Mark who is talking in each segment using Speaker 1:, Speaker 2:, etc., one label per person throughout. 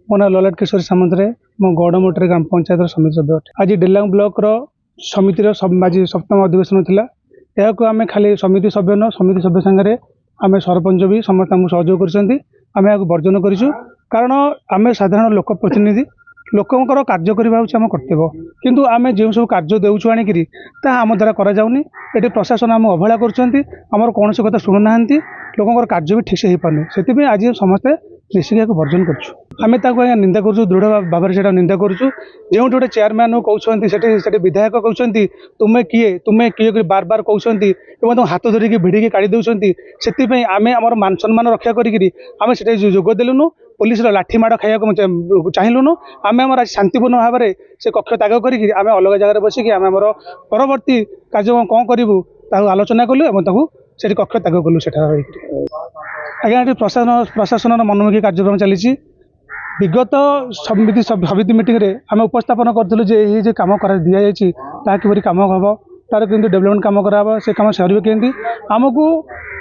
Speaker 1: मो ना ललाट किशोर सामंतरे मो गौड़मोटर ग्राम पंचायत समिति सभ्य अटे। आज डेलांग ब्लॉक समितिर आज सप्तम अधिवेशन थिला। यहाँ आम खाली समिति सभ्य न समिति सभ्य सांगे आम सरपंच भी समस्त आमको सहयोग कर बर्जन करूँ। कारण आम साधारण लोक प्रतिनिधि लोकंर कार्य करवा आम कर्तव्य, किंतु आम जो सब कार्य देचु आणिकी आम द्वारा कराऊनी। ये प्रशासन आम अवहेला करमर कौन कथा शुणुना लोकंर कार्य भी ठीक से हो पारनी। से आज समस्ते मिसिक बर्जन करें निंदा कर दृढ़ भाव से निंदा करुँ। जो गोटे चेयरमैन कहते विधायक कहते तुम्हें किए तुम्हें किए बार बार कहते हाथ धरिकी भिड़ी काढ़ी दौरान से आम आम मान सम्मान रक्षा करें जोगदेलुनु। पुलिस लाठी माड़ खाया चाहलुनु। आम आम आज शांतिपूर्ण भाव में से कक्ष त्याग करके अलग जगह बसिक आम आम परवर्ती कार्यक्रम कौन करूँ आलोचना कलु और से कक्ष त्याग कलु। आज्ञा ये प्रशासन मनमुखी कार्यक्रम चली। विगत समिति मीटिंग रे आम उपस्थापन करूँ कम कर दि जाए कि कम हम तार कि डेवलपमेंट कम कराब से कम सर केमी आमको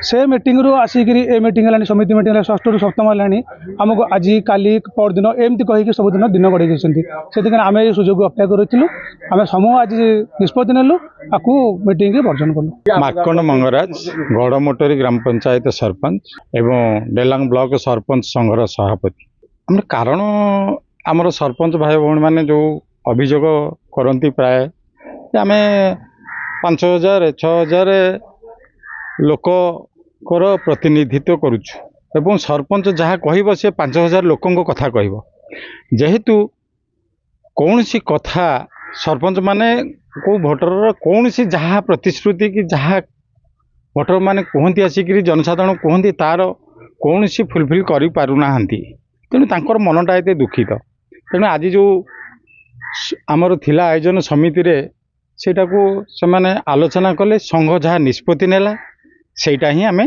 Speaker 1: से मीटिंग रू आसिक मीटिंग है समिति मीटिंग षष्ठ रू सप्तम है आमको आज काली परदिन एमती कहीकि सबुदिन दिन गड़े से आम ये सुजोग अपेक्षा करूँ। आम समूह आज निष्पत्ति नेलु आपको मीटिंग बर्जन कलु।
Speaker 2: माकन मंगराज गौड़मोटरी ग्राम पंचायत सरपंच एवं डेलांग ब्लॉक सरपंच संघर सभापति। आम कारण आमर सरपंच भाई भौणी मैंने जो अभियोग करती प्राय आम 5000 6000 लोकर प्रतिनिधित्व करुछु एवं सरपंच जहाँ कह सी 5000 लोकों कथा कह जेहेतु कौन सी कथा सरपंच माने को भोटर कौन सी जहाँ प्रतिश्रुति कि जहाँ भोटर माने कहती आसिक जनसाधारण कहती तार कौन सी फुलफिल कर पारुना तेणु तांकर मनटा एते दुखित। तेणु आज जो आमर थिला आयोजन समिति रे सेटा को से माने आलोचना कले संघ जहाँ निष्पत्ति नेला सेटा ही आमे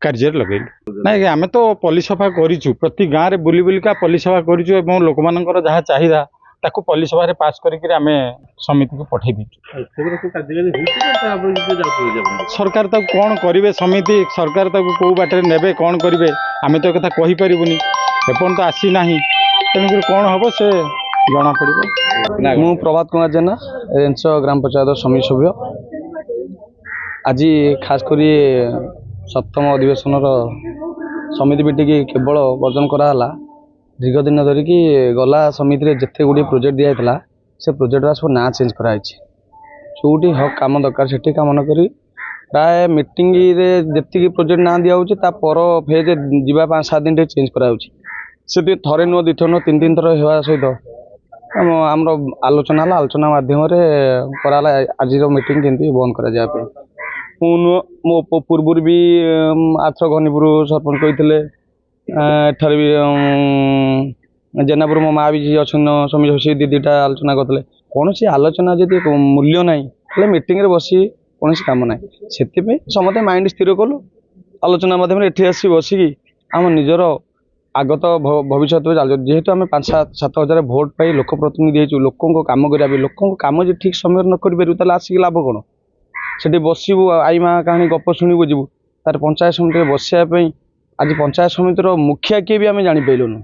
Speaker 2: कार्य लगेलु। ना आमे तो पल्ली सभा करूँ प्रति गाँव में बुली बुलिका पल्ली सभा करूँ और लोक मानकर जहाँ चाहिदा ताकू पल्ली सभा रे पास करके आमे समिति को पठे दी। सरकार तक कौन करिवे समिति सरकार तक कौ बाटे नेबे कौन करिवे आमे तो कथा कहि परिबुनी एपन तो आसी नाही तेणुक कौन हम से जना पड़ो।
Speaker 3: मु प्रभात कुमार जेना रेंच ग्राम पंचायत समिति सभ्य। आज खास करी सप्तम अधिवेशन समिति मीटिंग केवल बर्जन कराला। दीर्घ दिन धरिकी गला समिति जिते गुड़ी प्रोजेक्ट दिखाई से प्रोजेक्ट सब ना चेंज कराई जोटी हक कम दरकार से कम न करी प्राय मीटिंग जी प्रोजेक्ट ना दिखाई पर फेज जा 5-7 दिन चेंज कराऊँच से थे नुह 2 थर नुह 3 थर होगा सहित आमर आलोचना आलोचना मध्यम कराला आज मीटिंग केमती बंद कराया। मो पूर्व भी आथर घनीपुर सरपंच कहते एठार भी जेनापुर मो माँ भी जी अच्छे समिति दीटा आलोचना करते कौन सी आलोचना जब मूल्य ना तो मीटिंग रे बसी कौन काम ना से समस्त माइंड स्थिर कलु आलोचना मध्यम एठी आसी बसिकी आम निजर आगत भविष्य चल जेहेतु आम 5-7 हजार भोट पाई लोक प्रतिनिधि लोकों काम करा लोकों काम जो ठीक समय न कर आसिक लाभ कौन से बसबू आई माँ कहानी गप शुणु जीवु तार पंचायत समिति बसापी आज पंचायत समितिर मुखिया किए भी आम जापारूँ।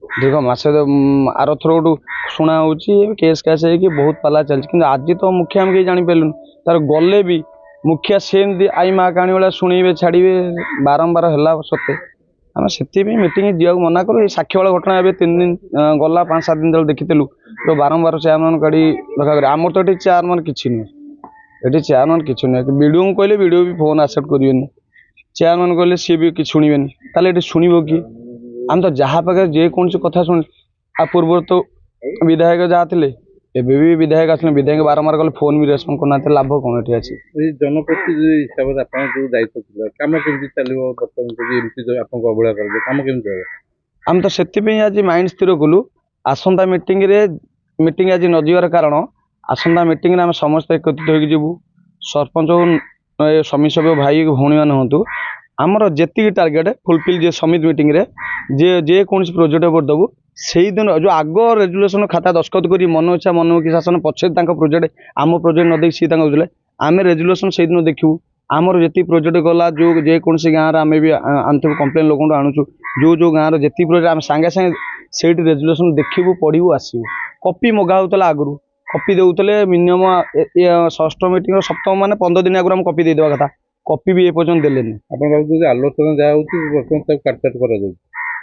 Speaker 3: देख मस आर थर गोटू शुणा हो केस कैस हो बहुत पाला चलती कि आज तो मुखिया आम कहीं जापारूँ तार गले भी मुखिया सेमती आई माँ कहानी भाया शुणे छाड़े बारंबार है सत्ते आम से मीटिंग जा मना करूँ। साक्षी वाला घटना ए 3 दिन गला 5-7 दिन तक देखीलु तो बारंबार चेयरमैन गाड़ी रखा आमर तो ये चेयरमैन किसी नुहे ये चेयरमैन किसी नुहे वीडियो को कहले वीडियो भी फोन एक्सेप्ट करेंगे चेयरमैन कहले सी भी कि शुणवे ताले शुणव कि आम तो जहाँ पाखे जेकोसी कथा शुण आ पूर्व तो विधायक जहाँ थे एबे भी विधायक आसले विधायक बारंबार कल फोन भी रेस्पॉन्ड करना लाभ कौन ये अच्छी
Speaker 2: जनप्रतिनिधि हिसाब से आप जो दायित्व कम केमती चलो अवहेला कर कम केमती
Speaker 3: आम तो से आज माइंड स्थिर कलु आसंता मीटिंग आज न जीवार कारण आसंता मीटिंग आम समस्त एकत्रित होजीबू सरपंच समिति सभ्य भाई भौणी मान हूँ आमर जी टार्गेट फुलफिल जे समिति मीटिंग रे जे कौन प्रोजेक्ट दबू से दिन जो आग रेजुलेशन खाता दस्खत कर मन इच्छा मनमुखी शासन पछे प्रोजेक्ट आम प्रोजेक्ट न देखिए सी आम रेजुलेशन से दिन देखू आमर जी प्रोजेक्ट गला जो जेकोसी गाँव आम भी आनू कम्प्लेन लोक आणुचु जो गाँव जी प्रोजेक्ट आम सांगे सांगे ସେଇଠି ରେଜୁଲେସନ୍ ଦେଖିବୁ ପଢ଼ିବୁ ଆସିବୁ। କପି ମଗା ହେଉଥିଲା ଆଗରୁ, କପି ଦେଉଥିଲେ ମିନିମମ୍ ଷଷ୍ଠ ମିଟିଂର ସପ୍ତମ ମାନେ 15 ଦିନ ଆଗରୁ ଆମେ କପି ଦେଇଦେବା କଥା, କପି ବି ଏପର୍ଯ୍ୟନ୍ତ ଦେଲେନି।
Speaker 2: ଆପଣ ଭାବୁଛନ୍ତି ଆଲୋଚନା ଯାହା ହେଉଛି ବର୍ତ୍ତମାନ ତାକୁ କାଟକାଟ କରାଯାଉଛି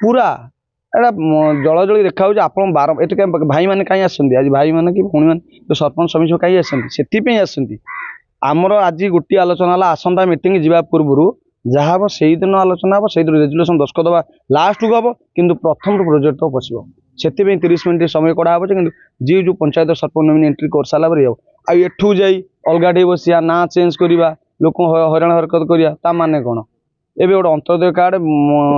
Speaker 3: ପୁରା ଏଇଟା ଜଳଜଳି ଦେଖାଯାଉଛି। ଆପଣ ଏଠି ଭାଇମାନେ କାହିଁ ଆସନ୍ତି ଆଜି, ଭାଇମାନେ କି ଭଉଣୀମାନେ ସରପଞ୍ଚ ସମିତି କାହିଁ ଆସନ୍ତି? ସେଥିପାଇଁ ଆସନ୍ତି। ଆମର ଆଜି ଗୋଟିଏ ଆଲୋଚନା ହେଲା, ଆସନ୍ତା ମିଟିଂ ଯିବା ପୂର୍ବରୁ ଯାହା ହେବ ସେଇଦିନ ଆଲୋଚନା ହେବ, ସେଇଦିନ ରେଜୁଲେସନ୍ ଦସ୍ତଖତ ଦେବା ଲାଷ୍ଟକୁ ହେବ, କିନ୍ତୁ ପ୍ରଥମରୁ ପ୍ରୋଜେକ୍ଟ ପଶିବ। ସେଥିପାଇଁ 30 ମିନିଟ୍ ସମୟ କଡ଼ା ହେବ। କିନ୍ତୁ ଯିଏ ଯେଉଁ ପଞ୍ଚାୟତ ସରପଞ୍ଚ ନୋମିନି ଏଣ୍ଟ୍ରି କରିସାରିଲା ପରେ ହେବ। ଆଉ ଏଠୁ ଯାଇ ଅଲଗାଠି ବସିବା, ନାଁ ଚେଞ୍ଜ କରିବା, ଲୋକଙ୍କୁ ହଇରାଣ ହରକତ କରିବା, ତା ମାନେ କ'ଣ? ଏବେ ଗୋଟେ ଅନ୍ତର୍ଦୟ କାର୍ଡ଼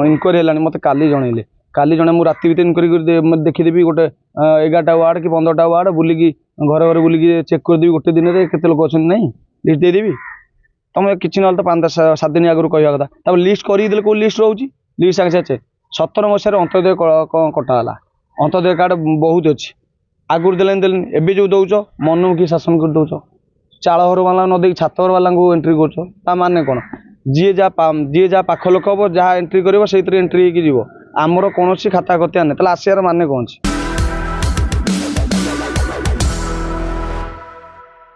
Speaker 3: ଇନକ୍ୱାରି ହେଲାଣି, ମୋତେ କାଲି ଜଣେଇଲେ। କାଲି ଜଣେ ମୁଁ ରାତି ଭିତରେ ଇନକ୍ୱାରି କରି ଦେଖିଦେବି, ଗୋଟେ 11ଟା ୱାର୍ଡ଼ କି 15ଟା ୱାର୍ଡ଼ ବୁଲିକି ଘରେ ଘରେ ବୁଲିକି ଚେକ୍ କରିଦେବି ଗୋଟେ ଦିନରେ କେତେ ଲୋକ ଅଛନ୍ତି ନାହିଁ, ଲିଷ୍ଟ ଦେଇଦେବି। ତୁମେ କିଛି ନହେଲେ ତ 5-7 ଦିନ ଆଗରୁ କହିବା କଥା। ତାପରେ ଲିଷ୍ଟ କରିକି ଦେଲେ କେଉଁ ଲିଷ୍ଟ ରହୁଛି? ଲିଷ୍ଟ ସାଙ୍ଗେ ସାଙ୍ଗେ 17 ମସିହାରେ ଅନ୍ତର୍ଦୟ କଟା ହେଲା। ଅନ୍ତର୍ଦୟ କାର୍ଡ଼ ବହୁତ ଅଛି, ଆଗରୁ ଦେଲେନି ଏବେ ଯେଉଁ ଦେଉଛ ମନମୁଖୀ ଶାସନ କରି ଦେଉଛ। ଚାଳ ଘର ବାଲା ନ ଦେଇକି ଛାତ ଘର ବାଲାଙ୍କୁ ଏଣ୍ଟ୍ରି କରୁଛ, ତା ମାନେ କ'ଣ? ଯିଏ ଯାହା ପାଖ ଲୋକ ହେବ, ଯାହା ଏଣ୍ଟ୍ରି କରିବ ସେଇଥିରେ ଏଣ୍ଟ୍ରି ହେଇକି ଯିବ। ଆମର କୌଣସି ଖାତା ଖତିଆ ନାହିଁ, ତାହେଲେ ଆସିବାର ମାନେ କ'ଣ ଅଛି?